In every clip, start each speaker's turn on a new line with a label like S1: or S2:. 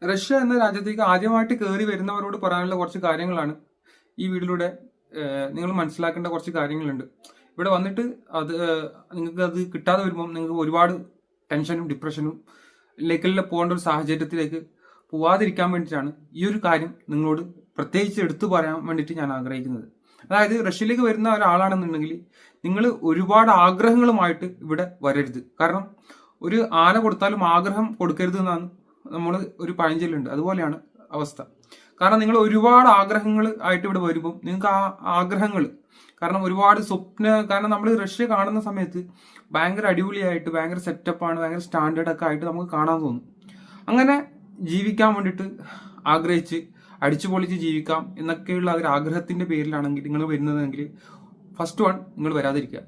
S1: Russia എന്ന രാജ്യത്തേക്ക് ആദ്യമായിട്ട് കയറി വരുന്നവരോട് പറയാനുള്ള കുറച്ച് കാര്യങ്ങളാണ് ഈ വീഡിയോയിലൂടെ നിങ്ങൾ മനസ്സിലാക്കേണ്ട കുറച്ച് കാര്യങ്ങളുണ്ട്. ഇവിടെ വന്നിട്ട് നിങ്ങൾക്ക് അത് കിട്ടാതെ വരുമ്പം നിങ്ങൾക്ക് ഒരുപാട് ടെൻഷനും ഡിപ്രഷനും ലേക്കെല്ലാം പോകേണ്ട ഒരു സാഹചര്യത്തിലേക്ക് പോവാതിരിക്കാൻ വേണ്ടിയിട്ടാണ് ഈ ഒരു കാര്യം നിങ്ങളോട് പ്രത്യേകിച്ച് എടുത്തു പറയാൻ വേണ്ടിയിട്ട് ഞാൻ ആഗ്രഹിക്കുന്നത്. അതായത് റഷ്യയിലേക്ക് വരുന്ന ഒരാളാണെന്നുണ്ടെങ്കിൽ നിങ്ങൾ ഒരുപാട് ആഗ്രഹങ്ങളുമായിട്ട് ഇവിടെ വരരുത്. കാരണം ഒരു ആന കൊടുത്താലും ആഗ്രഹം കൊടുക്കരുത് എന്നാണ് നമ്മൾ ഒരു പഴഞ്ചൊല്ലുണ്ട്. അതുപോലെയാണ് അവസ്ഥ. കാരണം നിങ്ങൾ ഒരുപാട് ആഗ്രഹങ്ങൾ ആയിട്ട് ഇവിടെ വരുമ്പം നിങ്ങൾക്ക് ആ ആഗ്രഹങ്ങൾ കാരണം ഒരുപാട് കാരണം നമ്മൾ റഷ്യ കാണുന്ന സമയത്ത് ഭയങ്കര അടിപൊളിയായിട്ട് ഭയങ്കര സെറ്റപ്പാണ്, ഭയങ്കര സ്റ്റാൻഡേർഡ് ഒക്കെ ആയിട്ട് നമുക്ക് കാണാൻ തോന്നും. അങ്ങനെ ജീവിക്കാൻ വേണ്ടിയിട്ട് ആഗ്രഹിച്ച് അടിച്ചു പൊളിച്ച് ജീവിക്കാം എന്നൊക്കെയുള്ള ഒരു ആഗ്രഹത്തിന്റെ പേരിലാണെങ്കിൽ നിങ്ങൾ വരുന്നതെങ്കിൽ ഫസ്റ്റ് വൺ നിങ്ങൾ വരാതിരിക്കുക.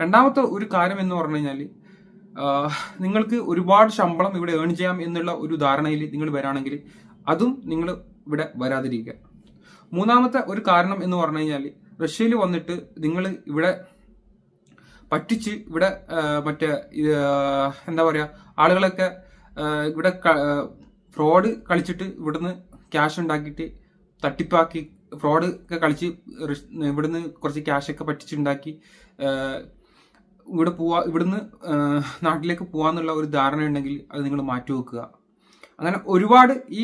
S1: രണ്ടാമത്തെ ഒരു കാര്യം എന്ന് പറഞ്ഞു കഴിഞ്ഞാൽ നിങ്ങൾക്ക് ഒരുപാട് ശമ്പളം ഇവിടെ ഏൺ ചെയ്യാം എന്നുള്ള ഒരു ധാരണയിൽ നിങ്ങൾ വരാണെങ്കിൽ അതും നിങ്ങൾ ഇവിടെ വരാതിരിക്കുക. മൂന്നാമത്തെ ഒരു കാരണം എന്ന് പറഞ്ഞു കഴിഞ്ഞാൽ റഷ്യയിൽ വന്നിട്ട് നിങ്ങൾ ഇവിടെ പറ്റിച്ച് ഇവിടെ മറ്റേ എന്താ പറയുക ആളുകളൊക്കെ ഇവിടെ ഫ്രോഡ് കളിച്ചിട്ട് ഇവിടുന്ന് ക്യാഷ് ഉണ്ടാക്കിയിട്ട് തട്ടിപ്പാക്കി ഫ്രോഡ് ഒക്കെ കളിച്ച് ഇവിടുന്ന് കുറച്ച് ക്യാഷൊക്കെ പറ്റിച്ചുണ്ടാക്കി ഇവിടുന്ന് നാട്ടിലേക്ക് പോവാന്നുള്ള ഒരു ധാരണ ഉണ്ടെങ്കിൽ അത് നിങ്ങൾ മാറ്റി വെക്കുക. അങ്ങനെ ഒരുപാട് ഈ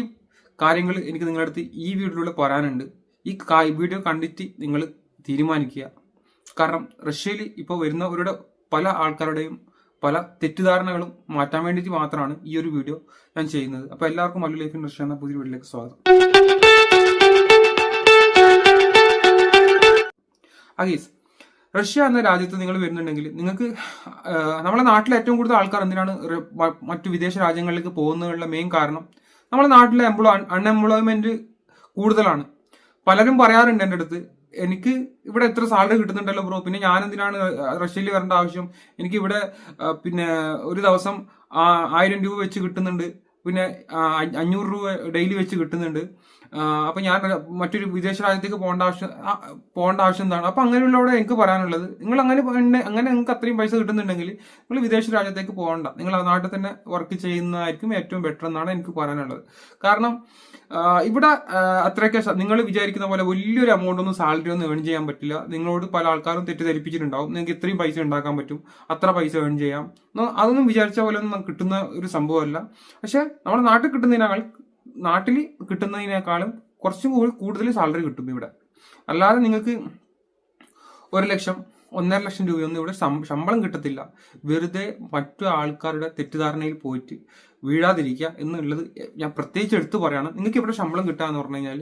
S1: കാര്യങ്ങൾ എനിക്ക് നിങ്ങളുടെ അടുത്ത് ഈ വീഡിയോയിലൂടെ പറയാനുണ്ട്. ഈ വീഡിയോ കണ്ടിട്ട് നിങ്ങൾ തീരുമാനിക്കുക. കാരണം റഷ്യയിൽ ഇപ്പോൾ വരുന്നവരുടെ പല ആൾക്കാരുടെയും പല തെറ്റിദ്ധാരണകളും മാറ്റാൻ വേണ്ടിയിട്ട് മാത്രമാണ് ഈ ഒരു വീഡിയോ ഞാൻ ചെയ്യുന്നത്. അപ്പോൾ എല്ലാവർക്കും മല്ലു ലൈഫ് ഇൻ റഷ്യ എന്ന പുതിയ വീഡിയോയിലേക്ക് സ്വാഗതം. അഗീസ്, റഷ്യ എന്ന രാജ്യത്ത് നിങ്ങൾ വരുന്നുണ്ടെങ്കിൽ നിങ്ങൾക്ക് നമ്മളെ നാട്ടിലെ ഏറ്റവും കൂടുതൽ ആൾക്കാർ എന്തിനാണ് മറ്റു വിദേശ രാജ്യങ്ങളിലേക്ക് പോകുന്നതിനുള്ള മെയിൻ കാരണം നമ്മുടെ നാട്ടിലെ അൺഎംപ്ലോയ്മെന്റ് കൂടുതലാണ്. പലരും പറയാറുണ്ട് എൻ്റെ അടുത്ത്, എനിക്ക് ഇവിടെ എത്ര സാലറി കിട്ടുന്നുണ്ടല്ലോ ബ്രോ, പിന്നെ ഞാൻ എന്തിനാണ് റഷ്യയിൽ വരേണ്ട ആവശ്യം, എനിക്ക് ഇവിടെ പിന്നെ ഒരു ദിവസം 1000 രൂപ വെച്ച് കിട്ടുന്നുണ്ട്, പിന്നെ 500 രൂപ ഡെയിലി വെച്ച് കിട്ടുന്നുണ്ട്, അപ്പൊ ഞാൻ മറ്റൊരു വിദേശ രാജ്യത്തേക്ക് പോകേണ്ട ആവശ്യം എന്താണ്? അപ്പൊ അങ്ങനെയുള്ളവിടെ എനിക്ക് പറയാനുള്ളത്, നിങ്ങൾ അങ്ങനെ നിങ്ങൾക്ക് അത്രയും പൈസ കിട്ടുന്നുണ്ടെങ്കിൽ നിങ്ങൾ വിദേശ രാജ്യത്തേക്ക് പോകണ്ട, നിങ്ങൾ ആ നാട്ടിൽ തന്നെ വർക്ക് ചെയ്യുന്നതായിരിക്കും ഏറ്റവും ബെറ്റർ എന്നാണ് എനിക്ക് പറയാനുള്ളത്. കാരണം ഇവിടെ അത്രയൊക്കെ നിങ്ങൾ വിചാരിക്കുന്ന പോലെ വലിയൊരു എമൗണ്ട് ഒന്നും സാലറി ഒന്നും ഏൺ ചെയ്യാൻ പറ്റില്ല. നിങ്ങളോട് പല ആൾക്കാരും തെറ്റിദ്ധരിപ്പിച്ചിട്ടുണ്ടാവും, നിങ്ങൾക്ക് ഇത്രയും പൈസ ഉണ്ടാക്കാൻ പറ്റും, അത്ര പൈസ ഏൺ ചെയ്യാം, അതൊന്നും വിചാരിച്ച പോലെ ഒന്നും കിട്ടുന്ന ഒരു സംഭവമല്ല. പക്ഷെ നമ്മുടെ നാട്ടിൽ കിട്ടുന്നതിനേക്കാളും കുറച്ചും കൂടുതൽ സാലറി കിട്ടും ഇവിടെ. അല്ലാതെ നിങ്ങൾക്ക് 1 ലക്ഷം 1.5 ലക്ഷം രൂപയൊന്നും ഇവിടെ ശമ്പളം കിട്ടത്തില്ല. വെറുതെ മറ്റു ആൾക്കാരുടെ തെറ്റിദ്ധാരണയിൽ പോയിട്ട് വീഴാതിരിക്കുക എന്നുള്ളത് ഞാൻ പ്രത്യേകിച്ച് എടുത്തു പറയാണ്. നിങ്ങൾക്ക് ഇവിടെ ശമ്പളം കിട്ടുക എന്ന് പറഞ്ഞു കഴിഞ്ഞാൽ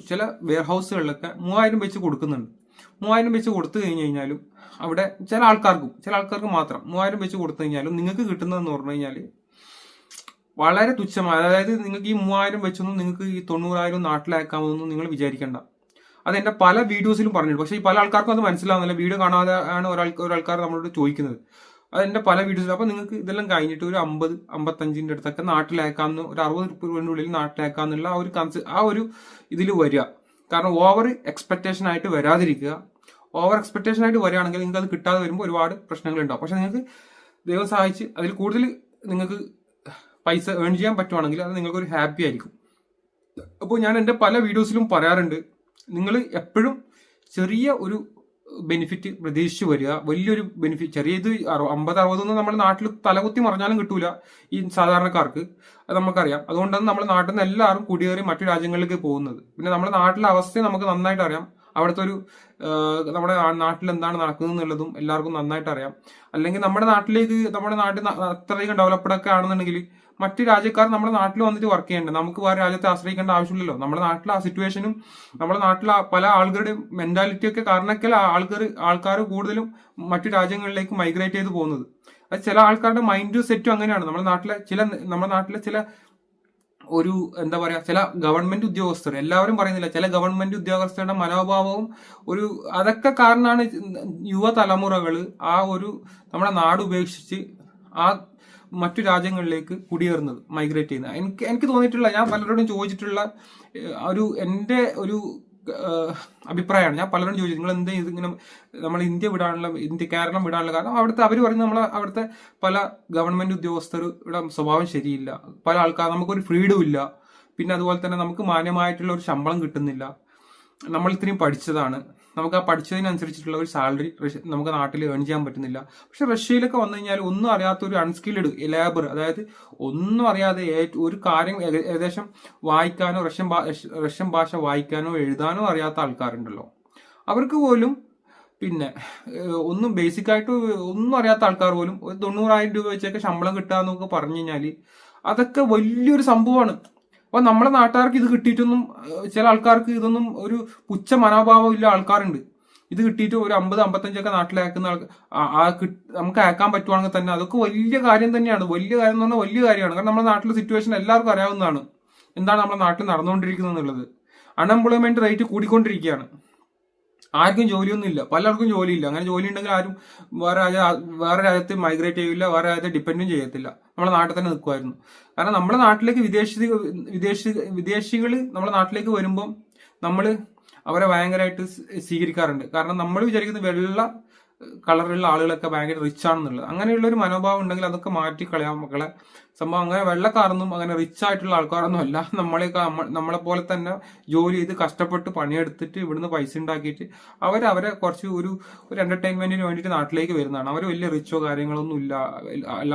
S1: ചില വെയർ ഹൗസുകളിലൊക്കെ 3000 വെച്ച് കൊടുക്കുന്നുണ്ട്. 3000 വെച്ച് കൊടുത്തു കഴിഞ്ഞു കഴിഞ്ഞാലും അവിടെ ചില ആൾക്കാർക്ക് മാത്രം 3000 വെച്ച് കൊടുത്തു കഴിഞ്ഞാലും നിങ്ങൾക്ക് കിട്ടുന്നതെന്ന് പറഞ്ഞു കഴിഞ്ഞാൽ വളരെ തുച്ഛമായ, അതായത് നിങ്ങൾക്ക് ഈ 3000 വെച്ചൊന്നും നിങ്ങൾക്ക് ഈ 90,000 നാട്ടിലാക്കാമെന്നൊന്നും നിങ്ങൾ വിചാരിക്കേണ്ട. അത് എന്റെ പല വീഡിയോസിലും പറഞ്ഞിട്ടുണ്ട്. പക്ഷേ ഈ പല ആൾക്കാർക്കും അത് മനസ്സിലാവുന്നില്ല. വീഡിയോ കാണാതെ ആണ് ഒരാൾക്കാർ നമ്മളോട് ചോദിക്കുന്നത്. അത് എന്റെ പല വീഡിയോസിലും. അപ്പൊ നിങ്ങൾക്ക് ഇതെല്ലാം കഴിഞ്ഞിട്ട് ഒരു 50-55 അടുത്തൊക്കെ നാട്ടിലേക്കാന്ന്, ഒരു 60 രൂപയുടെ ഉള്ളിൽ നാട്ടിലേക്കാന്നുള്ള ആ ഒരു ഇതിൽ വരിക. കാരണം ഓവർ എക്സ്പെക്ടേഷൻ ആയിട്ട് വരാതിരിക്കുക. ഓവർ എക്സ്പെക്ടേഷൻ ആയിട്ട് വരികയാണെങ്കിൽ നിങ്ങൾക്ക് അത് കിട്ടാതെ വരുമ്പോൾ ഒരുപാട് പ്രശ്നങ്ങൾ ഉണ്ടാവും. പക്ഷെ നിങ്ങൾക്ക് ദൈവം സഹായിച്ച് അതിൽ കൂടുതൽ നിങ്ങൾക്ക് പൈസ ഏൺ ചെയ്യാൻ പറ്റുവാണെങ്കിൽ അത് നിങ്ങൾക്കൊരു ഹാപ്പി ആയിരിക്കും. അപ്പോൾ ഞാൻ എൻ്റെ പല വീഡിയോസിലും പറയാറുണ്ട്, നിങ്ങൾ എപ്പോഴും ചെറിയ ഒരു ബെനിഫിറ്റ് പ്രതീക്ഷിച്ച് വരിക. വലിയൊരു ബെനിഫിറ്റ് ചെറിയത് 50-60 നമ്മുടെ നാട്ടിൽ തലകുത്തി മറിഞ്ഞാലും കിട്ടൂല ഈ സാധാരണക്കാർക്ക്, അത് നമുക്കറിയാം. അതുകൊണ്ടാണ് നമ്മുടെ നാട്ടിൽ നിന്ന് എല്ലാവരും കുടിയേറി മറ്റു രാജ്യങ്ങളിലേക്ക് പോകുന്നത്. പിന്നെ നമ്മുടെ നാട്ടിലെ അവസ്ഥ നമുക്ക് നന്നായിട്ട് അറിയാം. അവിടുത്തെ നമ്മുടെ നാട്ടിൽ എന്താണ് നടക്കുന്നത് എന്നുള്ളതും എല്ലാവർക്കും നന്നായിട്ട് അറിയാം. അല്ലെങ്കിൽ നമ്മുടെ നാട്ടിൽ അത്രയധികം ഡെവലപ്ഡ് ഒക്കെ ആണെന്നുണ്ടെങ്കിൽ മറ്റു രാജ്യക്കാർ നമ്മുടെ നാട്ടിൽ വന്നിട്ട് വർക്ക് ചെയ്യേണ്ടത്, നമുക്ക് വേറെ രാജ്യത്തെ ആശ്രയിക്കേണ്ട ആവശ്യമില്ലല്ലോ. നമ്മുടെ നാട്ടിലെ ആ സിറ്റുവേഷനും നമ്മുടെ നാട്ടിലെ പല ആളുകളുടെയും മെന്റാലിറ്റി ഒക്കെ കാരണമൊക്കെ ആൾക്കാർ കൂടുതലും മറ്റു രാജ്യങ്ങളിലേക്ക് മൈഗ്രേറ്റ് ചെയ്ത് പോകുന്നത്. അത് ചില ആൾക്കാരുടെ മൈൻഡ് സെറ്റും അങ്ങനെയാണ്. നമ്മുടെ നാട്ടിലെ ചില ഒരു എന്താ പറയാ, ചില ഗവൺമെന്റ് ഉദ്യോഗസ്ഥർ, എല്ലാവരും പറയുന്നില്ല, ചില ഗവൺമെന്റ് ഉദ്യോഗസ്ഥരുടെ മനോഭാവവും അതൊക്കെ കാരണമാണ് യുവതലമുറകൾ നമ്മുടെ നാട് ഉപേക്ഷിച്ച് മറ്റു രാജ്യങ്ങളിലേക്ക് കുടിയേറുന്നത്, മൈഗ്രേറ്റ് ചെയ്യുന്നത്. എനിക്ക് തോന്നിയിട്ടുള്ള, ഞാൻ പലരോടും ചോദിച്ചിട്ടുള്ള എന്റെ ഒരു അഭിപ്രായമാണ്. ഞാൻ പലരും ചോദിച്ചു നിങ്ങൾ എന്ത് ഇതിങ്ങനെ നമ്മൾ കേരളം വിടാനുള്ള കാരണം അവിടുത്തെ അവർ പറയുന്നത് അവിടുത്തെ പല ഗവൺമെന്റ് ഉദ്യോഗസ്ഥരുടെ സ്വഭാവം ശരിയില്ല, പല ആൾക്കാർ നമുക്കൊരു ഫ്രീഡം ഇല്ല, പിന്നെ അതുപോലെ തന്നെ നമുക്ക് മാന്യമായിട്ടുള്ള ഒരു ശമ്പളം കിട്ടുന്നില്ല, നമ്മൾ ഇത്രയും പഠിച്ചതാണ്, നമുക്ക് ആ പഠിച്ചതിനനുസരിച്ചിട്ടുള്ള ഒരു സാലറി നമുക്ക് നാട്ടിൽ ഏൺ ചെയ്യാൻ പറ്റുന്നില്ല. പക്ഷെ റഷ്യയിലൊക്കെ വന്നു കഴിഞ്ഞാൽ ഒന്നും അറിയാത്ത ഒരു അൺസ്കിൽഡ് ലേബർ, അതായത് ഒന്നും അറിയാതെ ഒരു കാര്യം ഏകദേശം വായിക്കാനോ റഷ്യൻ ഭാഷ വായിക്കാനോ എഴുതാനോ അറിയാത്ത ആൾക്കാരുണ്ടല്ലോ, അവർക്ക് പോലും പിന്നെ ഒന്നും ബേസിക് ആയിട്ട് ഒന്നും അറിയാത്ത ആൾക്കാർ പോലും ഒരു 90,000 രൂപ വെച്ചൊക്കെ ശമ്പളം കിട്ടുക എന്നൊക്കെ പറഞ്ഞു കഴിഞ്ഞാൽ അതൊക്കെ വലിയൊരു സംഭവമാണ്. അപ്പൊ നമ്മളെ നാട്ടുകാർക്ക് ഇത് കിട്ടിയിട്ടൊന്നും ചില ആൾക്കാർക്ക് ഇതൊന്നും ഒരു പുച്ഛ മനോഭാവം ഇല്ല ആൾക്കാരുണ്ട്. ഇത് കിട്ടിയിട്ട് ഒരു 50-55 നാട്ടിലയക്കുന്ന നമുക്ക് അയക്കാൻ പറ്റുവാണെങ്കിൽ തന്നെ അതൊക്കെ വലിയ കാര്യം തന്നെയാണ്. വലിയ കാര്യം എന്ന് പറഞ്ഞാൽ വലിയ കാര്യമാണ്. കാരണം നമ്മുടെ നാട്ടിലെ സിറ്റുവേഷൻ എല്ലാവർക്കും അറിയാവുന്നതാണ്, എന്താണ് നമ്മുടെ നാട്ടിൽ നടന്നുകൊണ്ടിരിക്കുന്നത് എന്നുള്ളത്. അൺഎംപ്ലോയ്മെന്റ് റേറ്റ് കൂടിക്കൊണ്ടിരിക്കുകയാണ്. ആർക്കും ജോലിയൊന്നും ഇല്ല, പലർക്കും ജോലിയില്ല. അങ്ങനെ ജോലി ഉണ്ടെങ്കിൽ ആരും വേറെ രാജ്യത്ത് മൈഗ്രേറ്റ് ചെയ്യില്ല, വേറെ രാജ്യത്തെ ഡിപ്പെൻഡും ചെയ്യത്തില്ല, നമ്മുടെ നാട്ടിൽ തന്നെ നിൽക്കുമായിരുന്നു. കാരണം നമ്മുടെ നാട്ടിലേക്ക് വിദേശികൾ നമ്മുടെ നാട്ടിലേക്ക് വരുമ്പം നമ്മൾ അവരെ ഭയങ്കരമായിട്ട് സ്വീകരിക്കാറുണ്ട്. കാരണം നമ്മൾ വിചാരിക്കുന്നത് വെള്ള കളറുള്ള ആളുകളൊക്കെ ഭയങ്കര റിച്ച് ആണെന്നുള്ളത്. അങ്ങനെയുള്ള ഒരു മനോഭാവം ഉണ്ടെങ്കിൽ അതൊക്കെ മാറ്റിക്കളയാം മക്കളെ. സംഭവം അങ്ങനെ വെള്ളക്കാരൊന്നും അങ്ങനെ റിച്ച് ആയിട്ടുള്ള ആൾക്കാരൊന്നും അല്ല. നമ്മളെ പോലെ തന്നെ ജോലി ചെയ്ത് കഷ്ടപ്പെട്ട് പണിയെടുത്തിട്ട് ഇവിടുന്ന് പൈസ ഉണ്ടാക്കിയിട്ട് അവരെ കുറച്ച് ഒരു എന്റർടൈൻമെന്റിന് വേണ്ടിയിട്ട് നാട്ടിലേക്ക് വരുന്നതാണ്. അവർ വലിയ റിച്ചോ കാര്യങ്ങളൊന്നും ഇല്ല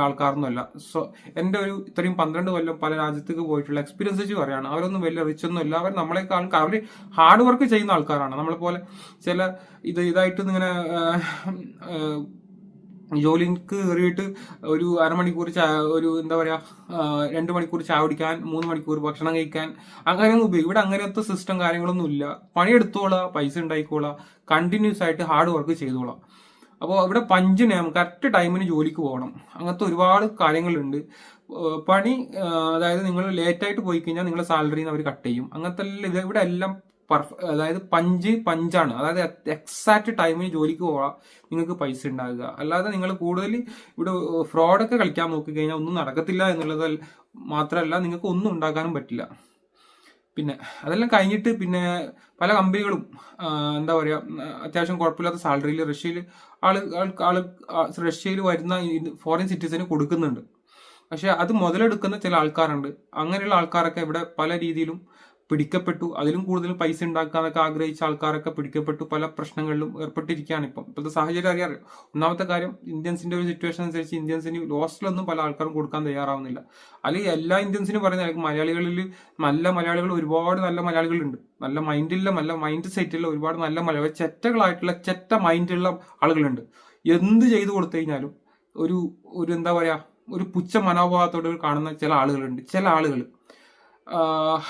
S1: ആൾക്കാരൊന്നും അല്ല. സോ എന്റെ ഒരു ഇത്രയും 12 കൊല്ലം പല രാജ്യത്തേക്ക് പോയിട്ടുള്ള എക്സ്പീരിയൻസ് വെച്ച് പറയാണ്, അവരൊന്നും വലിയ റിച്ച് ഒന്നും ഇല്ല. അവർ നമ്മളെക്കാൾ അവർ ഹാർഡ് വർക്ക് ചെയ്യുന്ന ആൾക്കാരാണ്. നമ്മളെ പോലെ ചില ഇതായിട്ട് ഇങ്ങനെ ജോലിക്ക് കയറിയിട്ട് ഒരു അരമണിക്കൂർ ഒരു എന്താ പറയാ 2 മണിക്കൂർ ചായ കുടിക്കാൻ, 3 മണിക്കൂർ ഭക്ഷണം കഴിക്കാൻ അങ്ങനെയൊന്നും ഉപയോഗിക്കും. ഇവിടെ അങ്ങനത്തെ സിസ്റ്റം കാര്യങ്ങളൊന്നും ഇല്ല. പണിയെടുത്തോളാം, പൈസ ഉണ്ടായിക്കോളാം, കണ്ടിന്യൂസ് ആയിട്ട് ഹാർഡ് വർക്ക് ചെയ്തോളാം. അപ്പോൾ ഇവിടെ പഞ്ചിന് കറക്റ്റ് ടൈമിന് ജോലിക്ക് പോകണം. അങ്ങനത്തെ ഒരുപാട് കാര്യങ്ങളുണ്ട്. പണി അതായത് നിങ്ങൾ ലേറ്റായിട്ട് പോയി കഴിഞ്ഞാൽ നിങ്ങളുടെ സാലറിന്ന് അവർ കട്ട് ചെയ്യും. അങ്ങനത്തെ ഇവിടെ എല്ലാം അതായത് പഞ്ചാണ്. അതായത് എക്സാക്ട് ടൈമിന് ജോലിക്ക് പോകാം, നിങ്ങൾക്ക് പൈസ ഉണ്ടാകുക. അല്ലാതെ നിങ്ങൾ കൂടുതൽ ഇവിടെ ഫ്രോഡൊക്കെ കളിക്കാൻ നോക്കി കഴിഞ്ഞാൽ ഒന്നും നടക്കത്തില്ല എന്നുള്ളത് മാത്രമല്ല, നിങ്ങൾക്ക് ഒന്നും ഉണ്ടാക്കാനും പറ്റില്ല. പിന്നെ അതെല്ലാം കഴിഞ്ഞിട്ട് പിന്നെ പല കമ്പനികളും എന്താ പറയാ അത്യാവശ്യം കുഴപ്പമില്ലാത്ത സാലറിയിൽ റഷ്യയിൽ വരുന്ന ഫോറിൻ സിറ്റിസന് കൊടുക്കുന്നുണ്ട്. പക്ഷെ അത് മുതലെടുക്കുന്ന ചില ആൾക്കാരുണ്ട്. അങ്ങനെയുള്ള ആൾക്കാരൊക്കെ ഇവിടെ പല രീതിയിലും പിടിക്കപ്പെട്ടു. അതിലും കൂടുതൽ പൈസ ഉണ്ടാക്കാനൊക്കെ ആഗ്രഹിച്ച ആൾക്കാരൊക്കെ പിടിക്കപ്പെട്ടു, പല പ്രശ്നങ്ങളിലും ഏർപ്പെട്ടിരിക്കുകയാണ്. ഇപ്പോഴത്തെ സാഹചര്യം അറിയാം. ഒന്നാമത്തെ കാര്യം, ഇന്ത്യൻസിന്റെ ഒരു സിറ്റുവേഷൻ അനുസരിച്ച് ഇന്ത്യൻസിന് ഹോസ്റ്റലൊന്നും പല ആൾക്കാരും കൊടുക്കാൻ തയ്യാറാവുന്നില്ല. അല്ലെങ്കിൽ എല്ലാ ഇന്ത്യൻസിനും പറയുന്ന മലയാളികളിൽ നല്ല മലയാളികൾ ഒരുപാട് നല്ല മലയാളികളുണ്ട്. നല്ല മൈൻഡ് സെറ്റുള്ള ഒരുപാട് നല്ല മലയാളികൾ, ചെറ്റകളായിട്ടുള്ള ചെറ്റ മൈൻഡുള്ള ആളുകളുണ്ട്. എന്ത് ചെയ്തു കൊടുത്തു കഴിഞ്ഞാലും ഒരു എന്താ പറയാ ഒരു പുച്ഛ മനോഭാവത്തോട് കാണുന്ന ചില ആളുകൾ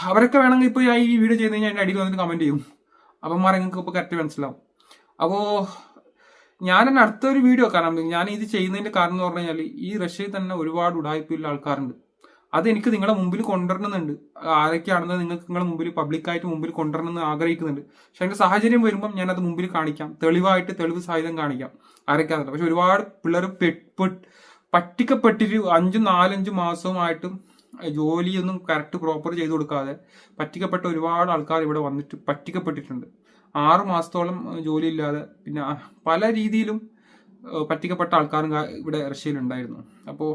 S1: അവരൊക്കെ വേണമെങ്കിൽ ഇപ്പൊ ഈ വീഡിയോ ചെയ്ത് കഴിഞ്ഞാൽ എന്റെ അടിയിൽ വന്നിട്ട് കമന്റ് ചെയ്യും. അപ്പന്മാരെ നിങ്ങൾക്ക് ഇപ്പൊ കറക്റ്റ് മനസ്സിലാവും. അപ്പോ ഞാൻ തന്നെ അടുത്തൊരു വീഡിയോ കാരണം ഞാൻ ഇത് ചെയ്യുന്നതിന്റെ കാരണം എന്ന് പറഞ്ഞു കഴിഞ്ഞാൽ ഈ റഷ്യയിൽ തന്നെ ഒരുപാട് ഉടായ്പയുള്ള ആൾക്കാരുണ്ട്. അത് എനിക്ക് നിങ്ങളെ മുമ്പിൽ കൊണ്ടുവരണമെന്നുണ്ട്. ആരൊക്കെയാണെന്ന് നിങ്ങൾക്ക് നിങ്ങളുടെ മുമ്പിൽ പബ്ലിക്കായിട്ട് മുമ്പിൽ കൊണ്ടുവരണമെന്ന് ആഗ്രഹിക്കുന്നുണ്ട്. പക്ഷെ അതിന്റെ സാഹചര്യം വരുമ്പം ഞാൻ അത് മുമ്പിൽ കാണിക്കാം, തെളിവ് സഹിതം കാണിക്കാം ആരൊക്കെയാണെന്ന്. പക്ഷെ ഒരുപാട് പിള്ളേർ പറ്റിക്കപ്പെട്ടിട്ട് 4-5 മാസവുമായിട്ടും ജോലിയൊന്നും കറക്റ്റ് പ്രോപ്പർ ചെയ്തു കൊടുക്കാതെ പറ്റിക്കപ്പെട്ട ഒരുപാട് ആൾക്കാർ ഇവിടെ വന്നിട്ട് പറ്റിക്കപ്പെട്ടിട്ടുണ്ട്. 6 മാസത്തോളം ജോലി ഇല്ലാതെ പിന്നെ പല രീതിയിലും പറ്റിക്കപ്പെട്ട ആൾക്കാരും ഇവിടെ റഷ്യയിൽ ഉണ്ടായിരുന്നു. അപ്പോൾ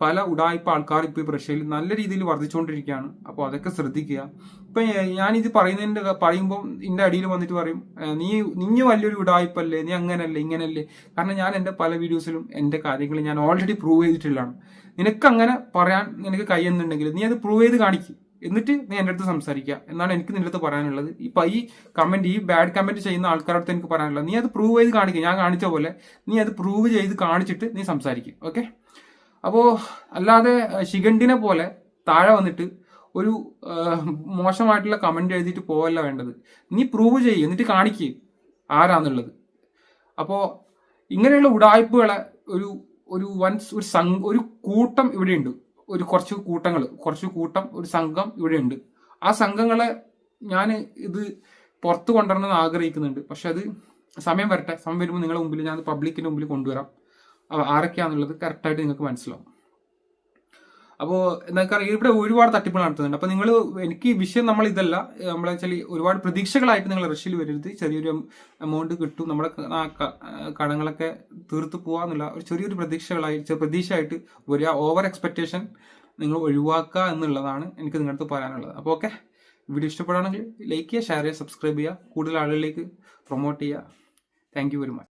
S1: പല ഉടായ്പ ആൾക്കാർ ഇപ്പോൾ റഷ്യയിൽ നല്ല രീതിയിൽ വർദ്ധിച്ചുകൊണ്ടിരിക്കുകയാണ്. അപ്പോൾ അതൊക്കെ ശ്രദ്ധിക്കുക. ഇപ്പൊ ഞാനിത് പറയുമ്പോൾ ഇതിന്റെ അടിയിൽ വന്നിട്ട് പറയും, നീ വലിയൊരു ഉടായ്പല്ലേ, നീ അങ്ങനല്ലേ ഇങ്ങനല്ലേ. കാരണം ഞാൻ എന്റെ പല വീഡിയോസിലും എന്റെ കാര്യങ്ങൾ ഞാൻ ഓൾറെഡി പ്രൂവ് ചെയ്തിട്ടുള്ളതാണ്. നിനക്ക് അങ്ങനെ പറയാൻ നിനക്ക് കഴിയുന്നുണ്ടെങ്കിൽ നീ അത് പ്രൂവ് ചെയ്ത് കാണിക്കും, എന്നിട്ട് നീ എൻ്റെ അടുത്ത് സംസാരിക്കുക എന്നാണ് എനിക്ക് നിന്റെ അടുത്ത് പറയാനുള്ളത്. ഇപ്പൊ ഈ ബാഡ് കമന്റ് ചെയ്യുന്ന ആൾക്കാരുടെ അടുത്ത് എനിക്ക് പറയാനുള്ളത്, നീ അത് പ്രൂവ് ചെയ്ത് കാണിക്കുക. ഞാൻ കാണിച്ച പോലെ നീ അത് പ്രൂവ് ചെയ്ത് കാണിച്ചിട്ട് നീ സംസാരിക്കും. ഓക്കെ? അപ്പോ അല്ലാതെ ശിഖണ്ഡിനെ പോലെ താഴെ വന്നിട്ട് ഒരു മോശമായിട്ടുള്ള കമന്റ് എഴുതിയിട്ട് പോവല്ല വേണ്ടത്. നീ പ്രൂവ് ചെയ്യ്, എന്നിട്ട് കാണിക്കുക ആരാന്നുള്ളത്. അപ്പോ ഇങ്ങനെയുള്ള ഉടായ്പകളെ ഒരു കൂട്ടം ഇവിടെയുണ്ട്. ഒരു സംഘം ഇവിടെയുണ്ട്. ആ സംഘങ്ങളെ ഞാൻ ഇത് പുറത്തു കൊണ്ടുവരണമെന്ന് ആഗ്രഹിക്കുന്നുണ്ട്. പക്ഷെ അത് സമയം വരുമ്പോൾ നിങ്ങളുടെ മുമ്പിൽ ഞാൻ പബ്ലിക്കിന്റെ മുമ്പിൽ കൊണ്ടുവരാം. ആരൊക്കെയാണെന്നുള്ളത് കറക്റ്റായിട്ട് നിങ്ങൾക്ക് മനസ്സിലാവും. അപ്പോൾ എന്താ ഇവിടെ ഒരുപാട് തട്ടിപ്പുകൾ നടത്തുന്നുണ്ട്. അപ്പോൾ നിങ്ങൾ എനിക്ക് വിഷയം നമ്മൾ ഇതല്ല, നമ്മളെ വെച്ചാൽ ഒരുപാട് പ്രതീക്ഷകളായിട്ട് നിങ്ങൾ റഷ്യയിൽ വരരുത്. ചെറിയൊരു എമൗണ്ട് കിട്ടും, നമ്മുടെ കടങ്ങളൊക്കെ തീർത്ത് പോകാന്നുള്ള ഒരു ചെറിയൊരു പ്രതീക്ഷയായിട്ട് വരിക. ഓവർ എക്സ്പെക്ടേഷൻ നിങ്ങൾ ഒഴിവാക്കുക എന്നുള്ളതാണ് എനിക്ക് നിങ്ങളുടെ പറയാനുള്ളത്. അപ്പോൾ ഓക്കെ, വീഡിയോ ഇഷ്ടപ്പെടുകയാണെങ്കിൽ ലൈക്ക് ചെയ്യുക, ഷെയർ ചെയ്യുക, സബ്സ്ക്രൈബ് ചെയ്യുക, കൂടുതൽ ആളുകളിലേക്ക് പ്രൊമോട്ട് ചെയ്യുക. Thank you very much.